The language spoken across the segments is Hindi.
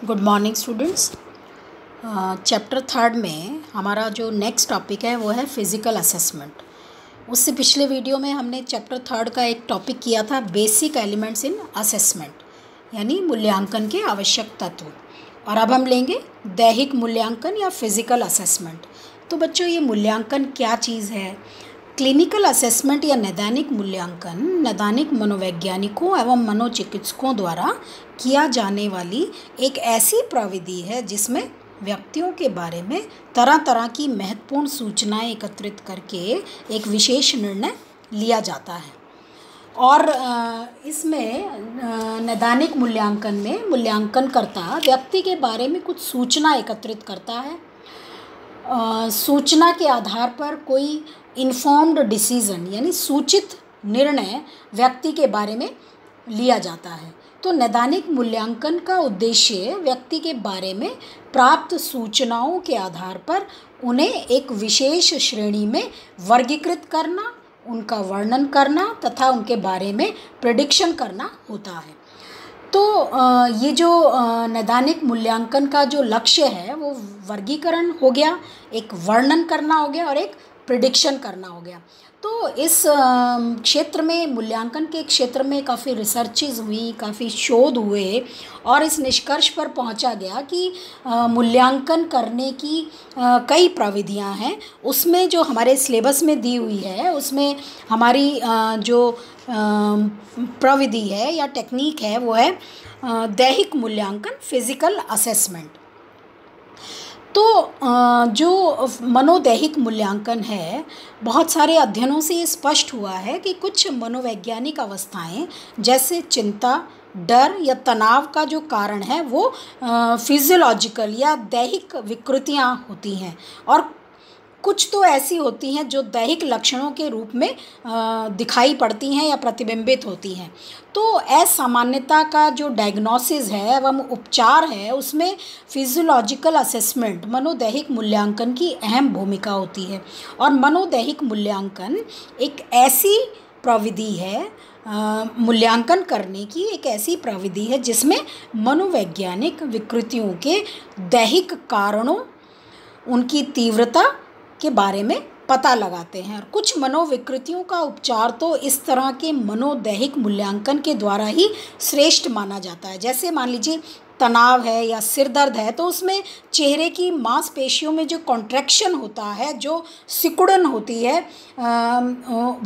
Good morning students. Chapter third में हमारा जो नेक्स्ट टॉपिक है वो है फिज़िकल असेसमेंट। उससे पिछले वीडियो में हमने चैप्टर थर्ड का एक टॉपिक किया था बेसिक एलिमेंट्स इन असेसमेंट, यानी मूल्यांकन के आवश्यक तत्व। और अब हम लेंगे दैहिक मूल्यांकन या फिज़िकल असेसमेंट। तो बच्चों, ये मूल्यांकन क्या चीज़ है? क्लिनिकल असेसमेंट या नैदानिक मूल्यांकन नैदानिक मनोवैज्ञानिकों एवं मनोचिकित्सकों द्वारा किया जाने वाली एक ऐसी प्रविधि है जिसमें व्यक्तियों के बारे में तरह तरह की महत्वपूर्ण सूचनाएं एकत्रित करके एक विशेष निर्णय लिया जाता है। और इसमें नैदानिक मूल्यांकन में मूल्यांकनकर्ता व्यक्ति के बारे में कुछ सूचना एकत्रित करता है। सूचना के आधार पर कोई इन्फॉर्म्ड डिसीज़न यानी सूचित निर्णय व्यक्ति के बारे में लिया जाता है। तो नैदानिक मूल्यांकन का उद्देश्य व्यक्ति के बारे में प्राप्त सूचनाओं के आधार पर उन्हें एक विशेष श्रेणी में वर्गीकृत करना, उनका वर्णन करना तथा उनके बारे में प्रेडिक्शन करना होता है। तो ये जो नैदानिक मूल्यांकन का जो लक्ष्य है वो वर्गीकरण हो गया, एक वर्णन करना हो गया और एक प्रेडिक्शन करना हो गया। तो इस क्षेत्र में, मूल्यांकन के क्षेत्र में काफ़ी रिसर्चेज हुई, काफ़ी शोध हुए और इस निष्कर्ष पर पहुंचा गया कि मूल्यांकन करने की कई प्रविधियां हैं। उसमें जो हमारे सिलेबस में दी हुई है उसमें हमारी जो प्रविधि है या टेक्निक है वो है दैहिक मूल्यांकन, फिज़िकल असेसमेंट। तो जो मनोदैहिक मूल्यांकन है, बहुत सारे अध्ययनों से ये स्पष्ट हुआ है कि कुछ मनोवैज्ञानिक अवस्थाएं जैसे चिंता, डर या तनाव का जो कारण है वो फिजियोलॉजिकल या दैहिक विकृतियां होती हैं और कुछ तो ऐसी होती हैं जो दैहिक लक्षणों के रूप में दिखाई पड़ती हैं या प्रतिबिंबित होती हैं। तो असामान्यता का जो डायग्नोसिस है एवं उपचार है उसमें फिजियोलॉजिकल असेसमेंट, मनोदैहिक मूल्यांकन की अहम भूमिका होती है। और मनोदैहिक मूल्यांकन एक ऐसी प्रविधि है, मूल्यांकन करने की एक ऐसी प्रविधि है जिसमें मनोवैज्ञानिक विकृतियों के दैहिक कारणों, उनकी तीव्रता के बारे में पता लगाते हैं। और कुछ मनोविकृतियों का उपचार तो इस तरह के मनोदैहिक मूल्यांकन के द्वारा ही श्रेष्ठ माना जाता है। जैसे मान लीजिए तनाव है या सिर दर्द है तो उसमें चेहरे की मांसपेशियों में जो कॉन्ट्रैक्शन होता है, जो सिकुड़न होती है,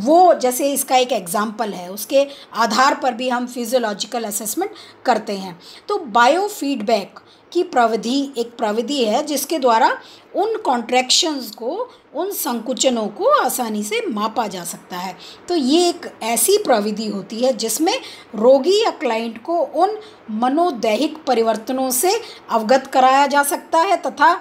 वो जैसे इसका एक एग्जाम्पल है। उसके आधार पर भी हम फिजियोलॉजिकल असेसमेंट करते हैं। तो बायोफीडबैक की प्रविधि एक प्रविधि है जिसके द्वारा उन कॉन्ट्रैक्शंस को, उन संकुचनों को आसानी से मापा जा सकता है। तो ये एक ऐसी प्रविधि होती है जिसमें रोगी या क्लाइंट को उन मनोदैहिक परिवर्तनों से अवगत कराया जा सकता है तथा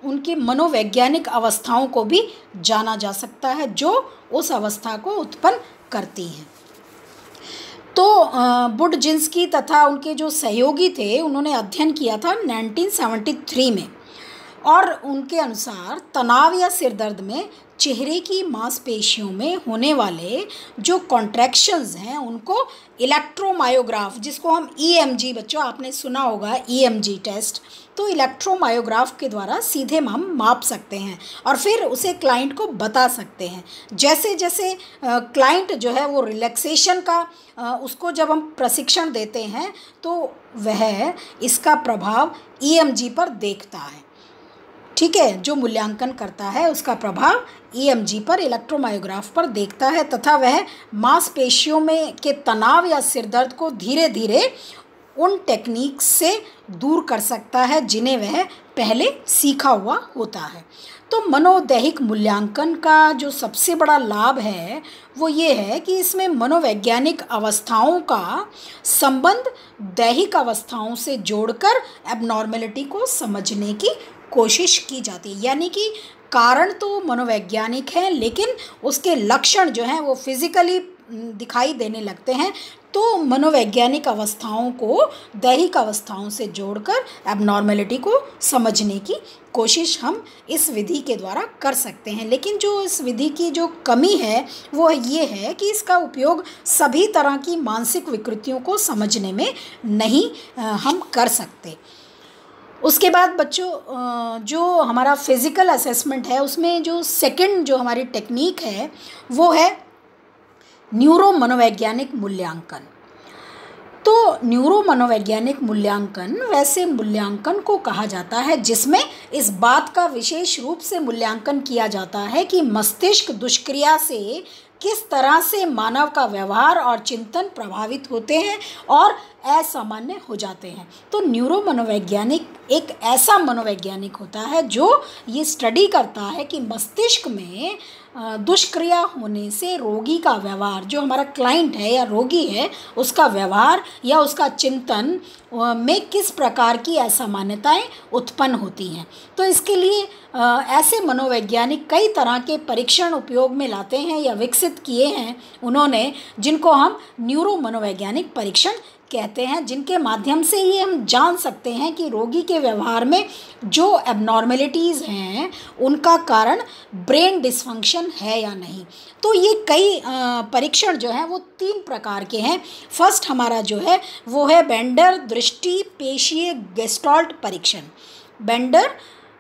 उनकी मनोवैज्ञानिक अवस्थाओं को भी जाना जा सकता है जो उस अवस्था को उत्पन्न करती हैं। तो बुडजिंस्की तथा उनके जो सहयोगी थे उन्होंने अध्ययन किया था 1973 में और उनके अनुसार तनाव या सिरदर्द में चेहरे की मांसपेशियों में होने वाले जो कॉन्ट्रैक्शंस हैं उनको इलेक्ट्रोमायोग्राफ, जिसको हम ईएमजी, बच्चों आपने सुना होगा ईएमजी टेस्ट, तो इलेक्ट्रोमायोग्राफ के द्वारा सीधे हम माप सकते हैं और फिर उसे क्लाइंट को बता सकते हैं। जैसे जैसे क्लाइंट जो है वो रिलैक्सेशन का उसको जब हम प्रशिक्षण देते हैं तो वह इसका प्रभाव ईएमजी पर देखता है। ठीक है, जो मूल्यांकन करता है उसका प्रभाव ईएमजी पर, इलेक्ट्रोमायोग्राफ पर देखता है तथा वह मांसपेशियों में के तनाव या सिरदर्द को धीरे धीरे उन टेक्निक्स से दूर कर सकता है जिन्हें वह पहले सीखा हुआ होता है। तो मनोदैहिक मूल्यांकन का जो सबसे बड़ा लाभ है वो ये है कि इसमें मनोवैज्ञानिक अवस्थाओं का संबंध दैहिक अवस्थाओं से जोड़कर एबनॉर्मेलिटी को समझने की कोशिश की जाती है। यानी कि कारण तो मनोवैज्ञानिक है लेकिन उसके लक्षण जो हैं वो फिजिकली दिखाई देने लगते हैं। तो मनोवैज्ञानिक अवस्थाओं को दैहिक अवस्थाओं से जोड़कर एबनॉर्मेलिटी को समझने की कोशिश हम इस विधि के द्वारा कर सकते हैं। लेकिन जो इस विधि की जो कमी है वो ये है कि इसका उपयोग सभी तरह की मानसिक विकृतियों को समझने में नहीं हम कर सकते। उसके बाद बच्चों जो हमारा फिज़िकल असेसमेंट है उसमें जो सेकंड जो हमारी टेक्निक है वो है न्यूरो मनोवैज्ञानिक मूल्यांकन। तो न्यूरो मनोवैज्ञानिक मूल्यांकन वैसे मूल्यांकन को कहा जाता है जिसमें इस बात का विशेष रूप से मूल्यांकन किया जाता है कि मस्तिष्क दुष्क्रिया से किस तरह से मानव का व्यवहार और चिंतन प्रभावित होते हैं और असामान्य हो जाते हैं। तो न्यूरो मनोवैज्ञानिक एक ऐसा मनोवैज्ञानिक होता है जो ये स्टडी करता है कि मस्तिष्क में दुष्क्रिया होने से रोगी का व्यवहार, जो हमारा क्लाइंट है या रोगी है, उसका व्यवहार या उसका चिंतन में किस प्रकार की असामान्यताएं उत्पन्न होती हैं। तो इसके लिए ऐसे मनोवैज्ञानिक कई तरह के परीक्षण उपयोग में लाते हैं या विकसित किए हैं उन्होंने, जिनको हम न्यूरो मनोवैज्ञानिक परीक्षण कहते हैं, जिनके माध्यम से ये हम जान सकते हैं कि रोगी के व्यवहार में जो एबनॉर्मेलिटीज़ हैं उनका कारण ब्रेन डिसफंक्शन है या नहीं। तो ये कई परीक्षण जो हैं वो 3 प्रकार के हैं। फर्स्ट हमारा जो है वो है बेंडर दृष्टि पेशीय गेस्टाल्ट परीक्षण, बेंडर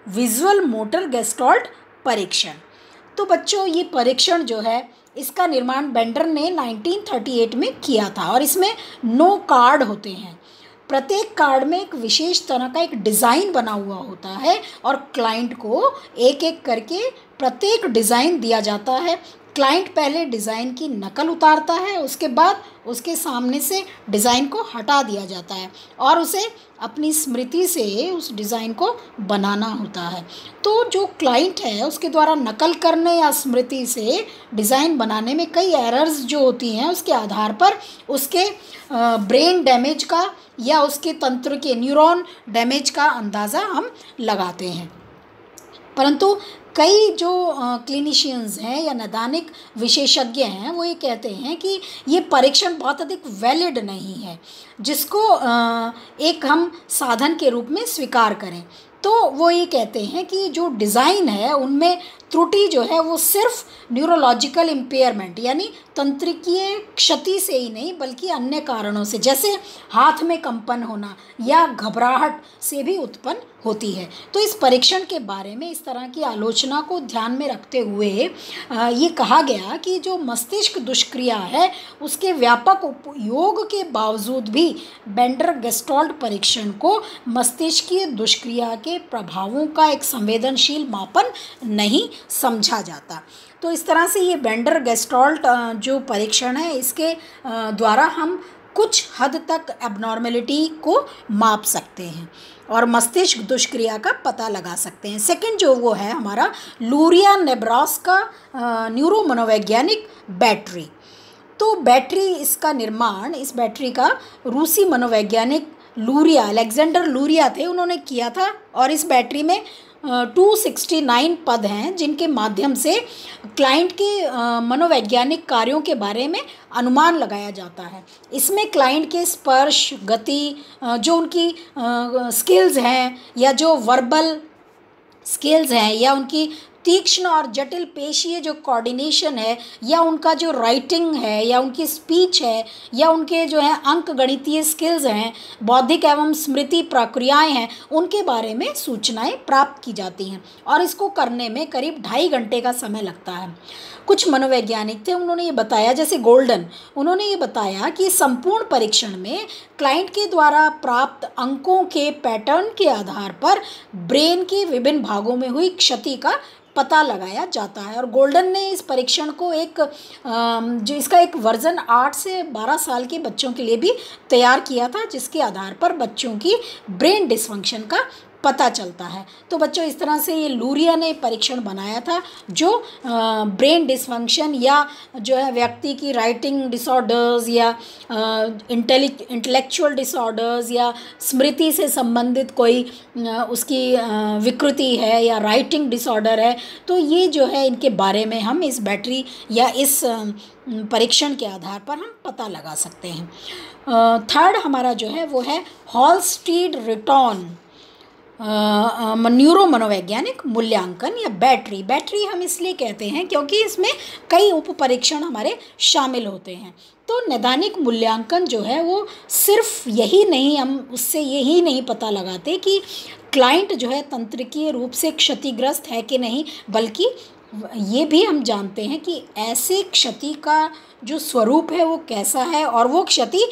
विजुअल मोटर गेस्टाल्ट परीक्षण। तो बच्चों ये परीक्षण जो है इसका निर्माण बेंडर ने 1938 में किया था और इसमें 9 कार्ड होते हैं। प्रत्येक कार्ड में एक विशेष तरह का एक डिज़ाइन बना हुआ होता है और क्लाइंट को एक एक करके प्रत्येक डिज़ाइन दिया जाता है। क्लाइंट पहले डिज़ाइन की नकल उतारता है, उसके बाद उसके सामने से डिज़ाइन को हटा दिया जाता है और उसे अपनी स्मृति से उस डिज़ाइन को बनाना होता है। तो जो क्लाइंट है उसके द्वारा नकल करने या स्मृति से डिज़ाइन बनाने में कई एरर्स जो होती हैं उसके आधार पर उसके ब्रेन डैमेज का या उसके तंत्र के न्यूरॉन डैमेज का अंदाज़ा हम लगाते हैं। परंतु कई जो क्लिनिशियंस हैं या नैदानिक विशेषज्ञ हैं वो ये कहते हैं कि ये परीक्षण बहुत अधिक वैलिड नहीं है जिसको एक हम साधन के रूप में स्वीकार करें। तो वो ये कहते हैं कि जो डिज़ाइन है उनमें त्रुटि जो है वो सिर्फ न्यूरोलॉजिकल इम्पेयरमेंट यानी तंत्रिकीय क्षति से ही नहीं बल्कि अन्य कारणों से, जैसे हाथ में कंपन होना या घबराहट से भी उत्पन्न होती है। तो इस परीक्षण के बारे में इस तरह की आलोचना को ध्यान में रखते हुए ये कहा गया कि जो मस्तिष्क दुष्क्रिया है उसके व्यापक उपयोग के बावजूद भी बेंडर गेस्टाल्ट परीक्षण को मस्तिष्कीय दुष्क्रिया के प्रभावों का एक संवेदनशील मापन नहीं समझा जाता। तो इस तरह से ये बेंडर गेस्टाल्ट जो परीक्षण है इसके द्वारा हम कुछ हद तक एबनॉर्मेलिटी को माप सकते हैं और मस्तिष्क दुष्क्रिया का पता लगा सकते हैं। सेकंड जो वो है हमारा लूरिया नेब्रास्का न्यूरो मनोवैज्ञानिक बैटरी। तो बैटरी इसका निर्माण, इस बैटरी का रूसी मनोवैज्ञानिक लूरिया, अलेक्जेंडर लूरिया थे, उन्होंने किया था और इस बैटरी में 269 पद हैं जिनके माध्यम से क्लाइंट के मनोवैज्ञानिक कार्यों के बारे में अनुमान लगाया जाता है। इसमें क्लाइंट के स्पर्श, गति, जो उनकी स्किल्स हैं या जो वर्बल स्किल्स हैं या उनकी तीक्ष्ण और जटिल पेशीय जो कोऑर्डिनेशन है या उनका जो राइटिंग है या उनकी स्पीच है या उनके जो है अंक गणितीय स्किल्स हैं, बौद्धिक एवं स्मृति प्रक्रियाएं हैं, उनके बारे में सूचनाएं प्राप्त की जाती हैं और इसको करने में करीब 2.5 घंटे का समय लगता है। कुछ मनोवैज्ञानिक थे, उन्होंने ये बताया, जैसे गोल्डन, उन्होंने ये बताया कि संपूर्ण परीक्षण में क्लाइंट के द्वारा प्राप्त अंकों के पैटर्न के आधार पर ब्रेन के विभिन्न भागों में हुई क्षति का पता लगाया जाता है। और गोल्डन ने इस परीक्षण को जो इसका एक वर्जन 8 से 12 साल के बच्चों के लिए भी तैयार किया था जिसके आधार पर बच्चों की ब्रेन डिसफंक्शन का पता चलता है। तो बच्चों इस तरह से ये लूरिया ने परीक्षण बनाया था जो ब्रेन डिसफंक्शन या जो है व्यक्ति की राइटिंग डिसऑर्डर्स या इंटेलेक्चुअल डिसऑर्डर्स या स्मृति से संबंधित कोई उसकी विकृति है या राइटिंग डिसऑर्डर है, तो ये जो है इनके बारे में हम इस बैटरी या इस परीक्षण के आधार पर हम पता लगा सकते हैं। थर्ड हमारा जो है वो है हॉलस्टीड रिटॉन न्यूरो मनोवैज्ञानिक मूल्यांकन या बैटरी हम इसलिए कहते हैं क्योंकि इसमें कई उप परीक्षण हमारे शामिल होते हैं। तो नैदानिक मूल्यांकन जो है वो सिर्फ यही नहीं, हम उससे यही नहीं पता लगाते कि क्लाइंट जो है तंत्रिकीय रूप से क्षतिग्रस्त है कि नहीं, बल्कि ये भी हम जानते हैं कि ऐसे क्षति का जो स्वरूप है वो कैसा है और वो क्षति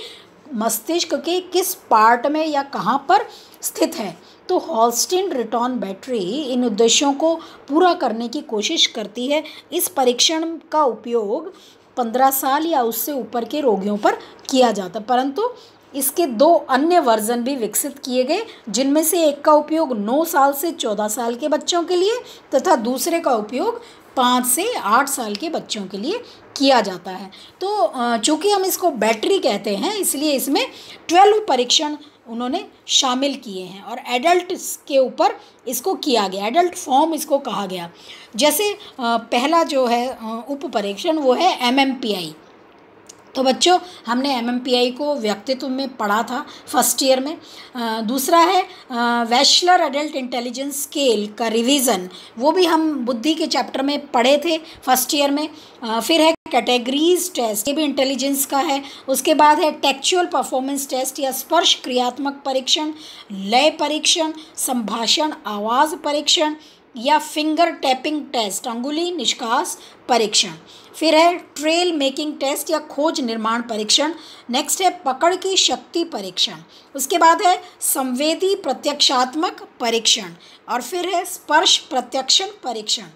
मस्तिष्क के किस पार्ट में या कहाँ पर स्थित है। तो हॉल्स्टीन रिटर्न बैटरी इन उद्देश्यों को पूरा करने की कोशिश करती है। इस परीक्षण का उपयोग 15 साल या उससे ऊपर के रोगियों पर किया जाता, परंतु इसके 2 अन्य वर्जन भी विकसित किए गए, जिनमें से एक का उपयोग 9 साल से 14 साल के बच्चों के लिए तथा दूसरे का उपयोग 5 से 8 साल के बच्चों के लिए किया जाता है। तो चूँकि हम इसको बैटरी कहते हैं इसलिए इसमें 12 परीक्षण उन्होंने शामिल किए हैं और एडल्ट के ऊपर इसको किया गया, एडल्ट फॉर्म इसको कहा गया। जैसे पहला जो है उप परीक्षण वो है MMPI। तो बच्चों हमने MMPI को व्यक्तित्व में पढ़ा था फर्स्ट ईयर में। दूसरा है वैशलर एडल्ट इंटेलिजेंस स्केल का रिवीजन, वो भी हम बुद्धि के चैप्टर में पढ़े थे फर्स्ट ईयर में। फिर है कैटेगरीज टेस्ट, ये भी इंटेलिजेंस का है। उसके बाद है टेक्चुअल परफॉर्मेंस टेस्ट या स्पर्श क्रियात्मक परीक्षण, लय परीक्षण, संभाषण आवाज़ परीक्षण या फिंगर टैपिंग टेस्ट, अंगुली निष्कास परीक्षण। फिर है ट्रेल मेकिंग टेस्ट या खोज निर्माण परीक्षण। नेक्स्ट है पकड़ की शक्ति परीक्षण। उसके बाद है संवेदी प्रत्यक्षात्मक परीक्षण और फिर है स्पर्श प्रत्यक्षण परीक्षण।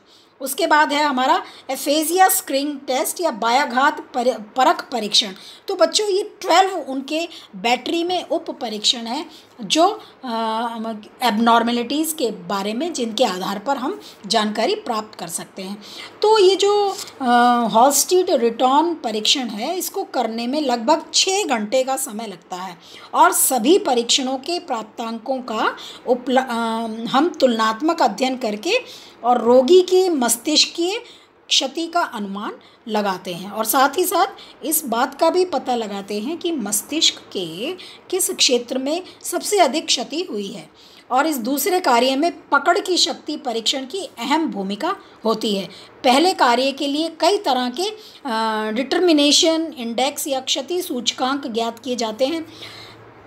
उसके बाद है हमारा एफेजिया स्क्रीनिंग टेस्ट या बायाघात परख परीक्षण। तो बच्चों ये 12 उनके बैटरी में उप परीक्षण हैं जो एबनॉर्मेलिटीज़ के बारे में, जिनके आधार पर हम जानकारी प्राप्त कर सकते हैं। तो ये जो हॉल्स्टीन रिटर्न परीक्षण है इसको करने में लगभग 6 घंटे का समय लगता है और सभी परीक्षणों के प्राप्तांकों का हम तुलनात्मक अध्ययन करके और रोगी की मस्तिष्कीय क्षति का अनुमान लगाते हैं और साथ ही साथ इस बात का भी पता लगाते हैं कि मस्तिष्क के किस क्षेत्र में सबसे अधिक क्षति हुई है। और इस दूसरे कार्य में पकड़ की शक्ति परीक्षण की अहम भूमिका होती है। पहले कार्य के लिए कई तरह के डिटर्मिनेशन इंडेक्स या क्षति सूचकांक ज्ञात किए जाते हैं।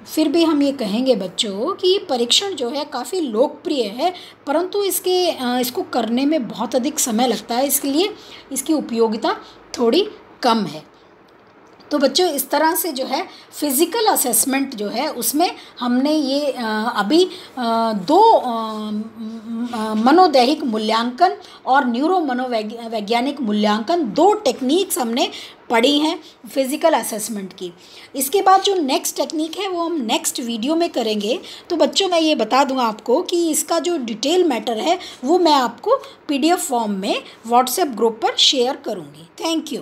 फिर भी हम ये कहेंगे बच्चों कि ये परीक्षण जो है काफ़ी लोकप्रिय है, परंतु इसको करने में बहुत अधिक समय लगता है, इसलिए इसकी उपयोगिता थोड़ी कम है। तो बच्चों इस तरह से जो है फिज़िकल असेसमेंट जो है उसमें हमने ये अभी 2 मनोदैहिक मूल्यांकन और न्यूरो मनोवैज्ञानिक मूल्यांकन 2 टेक्निक्स हमने पढ़ी हैं फिज़िकल असेसमेंट की। इसके बाद जो नेक्स्ट टेक्निक है वो हम नेक्स्ट वीडियो में करेंगे। तो बच्चों मैं ये बता दूंगा आपको कि इसका जो डिटेल मैटर है वो मैं आपको PDF फॉर्म में व्हाट्सएप ग्रुप पर शेयर करूँगी। Thank you.